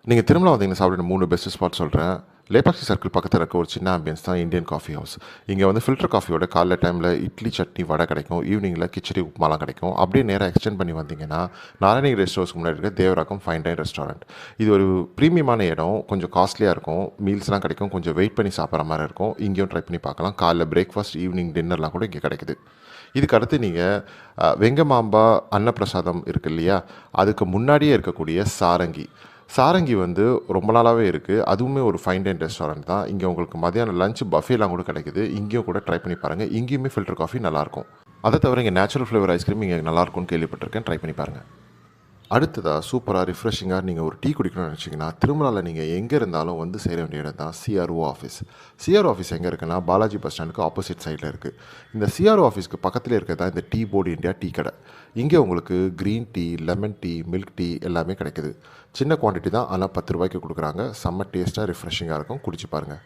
நீங்க திருமலா வந்தீங்கன்னா சாப்பிட 3 பெஸ்ட் ஸ்பாட் சொல்றேன். லேபாக்சி சர்க்கிள் பக்கத்துல இருக்க ஒரு சின்ன ஆம்பியன்ஸ் தான் இந்தியன் காஃபி ஹவுஸ். இங்க வந்து ஃபில்டர் காஃபியோட காலைல டைம்ல இட்லி, சட்னி, வடை கிடைக்கும். ஈவினிங்ல கிச்சடி, உப்புமாலாம் கிடைக்கும். அப்படியே நேரா எக்ஸ்டெண்ட் பண்ணி வந்தீங்கன்னா, நாராயணகிரி ரெஸ்ட் ஹவுஸ்க்கு முன்னாடி இருக்க தேவராக்கம் ஃபைன் டைன் ரெஸ்டாரண்ட். இது ஒரு பிரீமியமான இடம். கொஞ்சம் காஸ்ட்லியா இருக்கும். மீல்ஸ்லாம் கிடைக்கும். கொஞ்சம் வெயிட் பண்ணி சாப்பிடுற மாரி இருக்கும். இங்கேயும் ட்ரை பண்ணி பார்க்கலாம். காலைல பிரேக்ஃபாஸ்ட், ஈவினிங் டின்னர்லாம் கூட இங்க கிடைக்குது. இதுக்கு அடுத்து நீங்க வெங்கமாம்பா அன்னப்பிரசாதம் இருக்கு இல்லையா? அதுக்கு முன்னாடியே இருக்கக்கூடிய சாரங்கி. சாரங்கி வந்து ரொம்ப நாளாவே இருக்கு. அதுவுமே ஒரு ஃபைன் டைன் ரெஸ்டாரண்ட் தான். இங்க உங்களுக்கு மதியானம் லஞ்ச் பஃபேலாம் கூட கிடைக்குது. இங்கேயும் கூட ட்ரை பண்ணி பாருங்க. இங்கேயுமே ஃபில்டர் காஃபி நல்லாயிருக்கும். அத தவிர இங்க நேச்சுரல் ஃப்ளேவர் ஐஸ்கிரீம் இங்க நல்லாயிருக்கும்னு கேள்விப்பட்டிருக்கேன். ட்ரை பண்ணி பாருங்க. அடுத்ததா சூப்பரா ரிஃப்ரெஷிங்காக நீங்கள் ஒரு டீ குடிக்கணும்னு நினச்சிங்கன்னா திருமலாவில் நீங்கள் எங்கே இருந்தாலும் வந்து சேர வேண்டிய இடம் தான் சிஆர்ஓ ஆஃபீஸ். சிஆர்ஓ ஆஃபீஸ் எங்கே இருக்குன்னா பாலாஜி பஸ் ஸ்டாண்டுக்கு ஆப்போசிட் சைடில் இருக்குது. இந்த சிஆர்ஓ ஆஃபீஸ்க்கு பக்கத்தில் இருக்கிறது தான் இந்த டீ போர்டு இந்தியா டீ கடை. இங்கே உங்களுக்கு green tea, lemon tea, milk tea எல்லாமே கிடைக்குது. சின்ன குவான்டிட்டி தான், ஆனால் 10 ரூபாய்க்கு கொடுக்குறாங்க. செம்ம டேஸ்ட்டாக ரிஃப்ரெஷிங்காக இருக்கும். குடிச்சு பாருங்கள்.